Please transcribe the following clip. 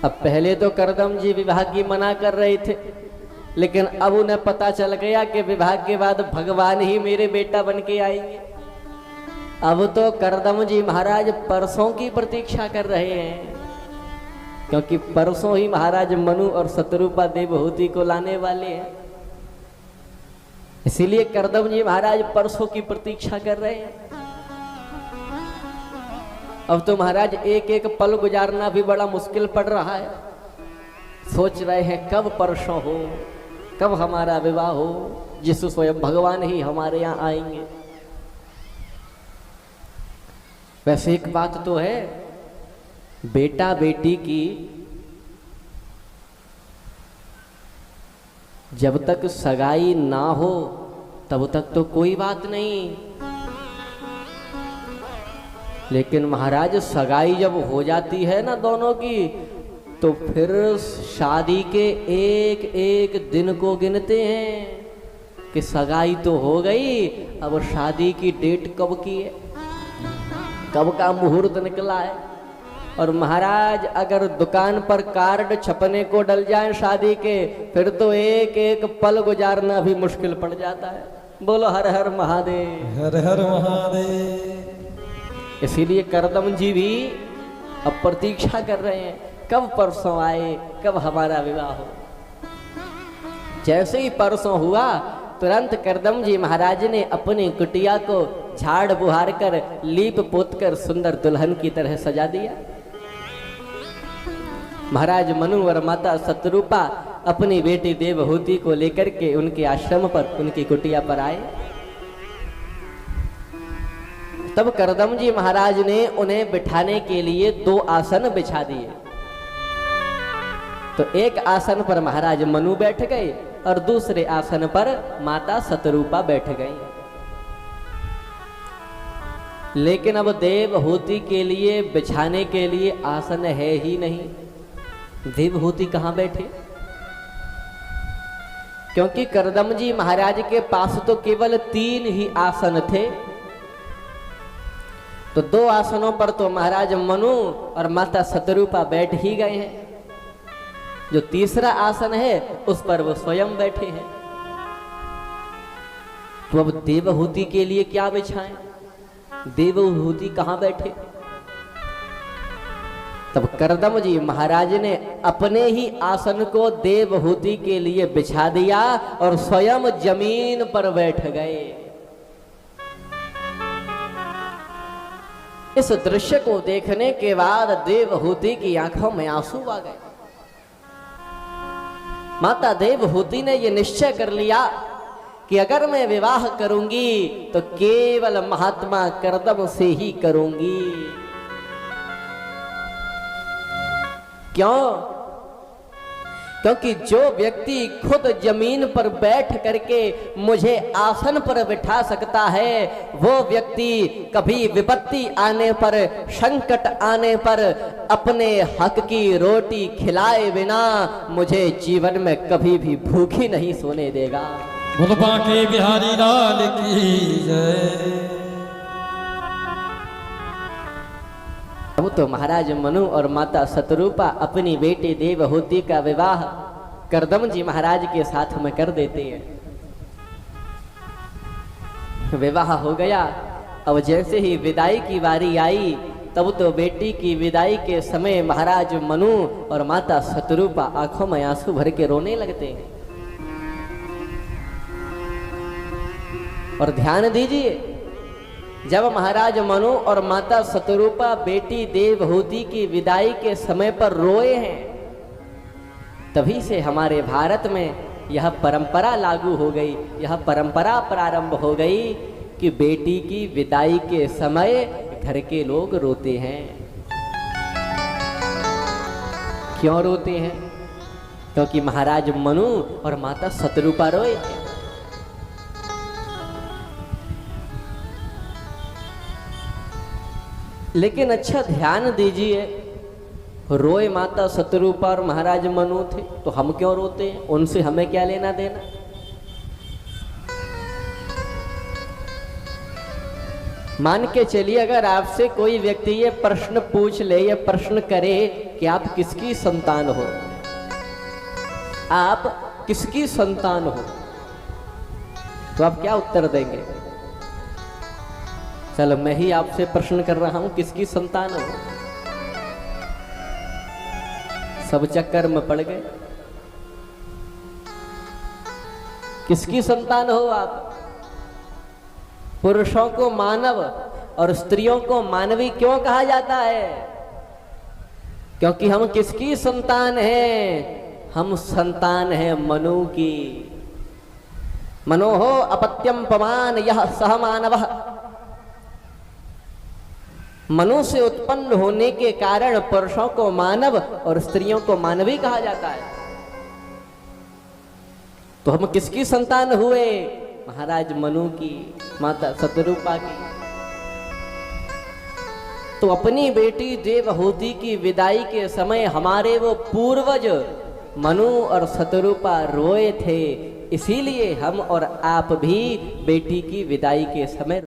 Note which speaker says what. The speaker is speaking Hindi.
Speaker 1: अब पहले तो करदम जी विवाह की मना कर रहे थे, लेकिन अब उन्हें पता चल गया कि विवाह के बाद भगवान ही मेरे बेटा बन के आएंगे। अब तो करदम जी महाराज परसों की प्रतीक्षा कर रहे हैं, क्योंकि परसों ही महाराज मनु और शत्रुपा देवहूति को लाने वाले हैं। इसीलिए करदम जी महाराज परसों की प्रतीक्षा कर रहे हैं। अब तो महाराज एक एक पल गुजारना भी बड़ा मुश्किल पड़ रहा है। सोच रहे हैं कब परसों हो, कब हमारा विवाह हो, जिस स्वयं भगवान ही हमारे यहाँ आएंगे। वैसे एक बात तो है, बेटा बेटी की जब तक सगाई ना हो तब तक तो कोई बात नहीं, लेकिन महाराज सगाई जब हो जाती है ना दोनों की, तो फिर शादी के एक एक दिन को गिनते हैं कि सगाई तो हो गई, अब शादी की डेट कब की है, कब का मुहूर्त निकला है। और महाराज अगर दुकान पर कार्ड छपने को डल जाए शादी के, फिर तो एक एक पल गुजारना भी मुश्किल पड़ जाता है। बोलो हर हर महादेव,
Speaker 2: हर हर महादेव।
Speaker 1: इसीलिए करदम जी भी अब प्रतीक्षा कर रहे हैं कब परसों आए, कब हमारा विवाह हो। जैसे ही परसों हुआ, तुरंत करदम जी महाराज ने अपनी कुटिया को झाड़ बुहार कर लीप पोत कर सुंदर दुल्हन की तरह सजा दिया। महाराज मनु और माता शत्रुपा अपनी बेटी देवहूति को लेकर के उनके आश्रम पर, उनकी कुटिया पर आए। तब करदम जी महाराज ने उन्हें बिठाने के लिए 2 आसन बिछा दिए। तो एक आसन पर महाराज मनु बैठ गए और दूसरे आसन पर माता शत्रुपा बैठ गई। लेकिन अब देवहूति के लिए बिछाने के लिए आसन है ही नहीं। देवहूति कहां बैठे, क्योंकि करदम जी महाराज के पास तो केवल 3 ही आसन थे। तो 2 आसनों पर तो महाराज मनु और माता शत्रुपा बैठ ही गए हैं। जो तीसरा आसन है उस पर वो स्वयं बैठे हैं। तो अब देवहूति के लिए क्या बिछाएं, देवहूति कहां बैठे। तब करदम जी महाराज ने अपने ही आसन को देवहूति के लिए बिछा दिया और स्वयं जमीन पर बैठ गए। इस दृश्य को देखने के बाद देवहूति की आंखों में आंसू आ गए। माता देवहूति ने यह निश्चय कर लिया कि अगर मैं विवाह करूंगी तो केवल महात्मा करदम से ही करूंगी। क्यों? क्योंकि जो व्यक्ति खुद जमीन पर बैठ करके मुझे आसन पर बिठा सकता है, वो व्यक्ति कभी विपत्ति आने पर, संकट आने पर अपने हक की रोटी खिलाए बिना मुझे जीवन में कभी भी भूखी नहीं सोने देगा।
Speaker 2: बोल बांके बिहारी लाल की जय।
Speaker 1: अब तो महाराज मनु और माता शत्रुपा अपनी बेटी देवहूति का विवाह करदम जी महाराज के साथ में कर देते हैं। विवाह हो गया। अब जैसे ही विदाई की बारी आई, तब तो बेटी की विदाई के समय महाराज मनु और माता शत्रुपा आंखों में आंसू भर के रोने लगते हैं। और ध्यान दीजिए, जब महाराज मनु और माता शत्रुपा बेटी देवहूति की विदाई के समय पर रोए हैं, तभी से हमारे भारत में यह परंपरा लागू हो गई, यह परंपरा प्रारंभ हो गई कि बेटी की विदाई के समय घर के लोग रोते हैं। क्यों रोते हैं? क्योंकि महाराज मनु और माता शत्रुपा रोए थे। लेकिन अच्छा ध्यान दीजिए, रोए माता शत्रुपा और महाराज मनु थे, तो हम क्यों रोते हैं? उनसे हमें क्या लेना देना? मान के चलिए अगर आपसे कोई व्यक्ति ये प्रश्न पूछ ले, ये प्रश्न करे कि आप किसकी संतान हो, आप किसकी संतान हो, तो आप क्या उत्तर देंगे? चलो मैं ही आपसे प्रश्न कर रहा हूं, किसकी संतान हो? सब चक्कर में पड़ गए। किसकी संतान हो आप? पुरुषों को मानव और स्त्रियों को मानवी क्यों कहा जाता है? क्योंकि हम किसकी संतान हैं? हम संतान हैं मनु की। मनोहो अपत्यम पमान यह सह मानवः। मनु से उत्पन्न होने के कारण पुरुषों को मानव और स्त्रियों को मानवी कहा जाता है। तो हम किसकी संतान हुए? महाराज मनु की, माता शतरूपा की। तो अपनी बेटी देवहूति की विदाई के समय हमारे वो पूर्वज मनु और शतरूपा रोए थे, इसीलिए हम और आप भी बेटी की विदाई के समय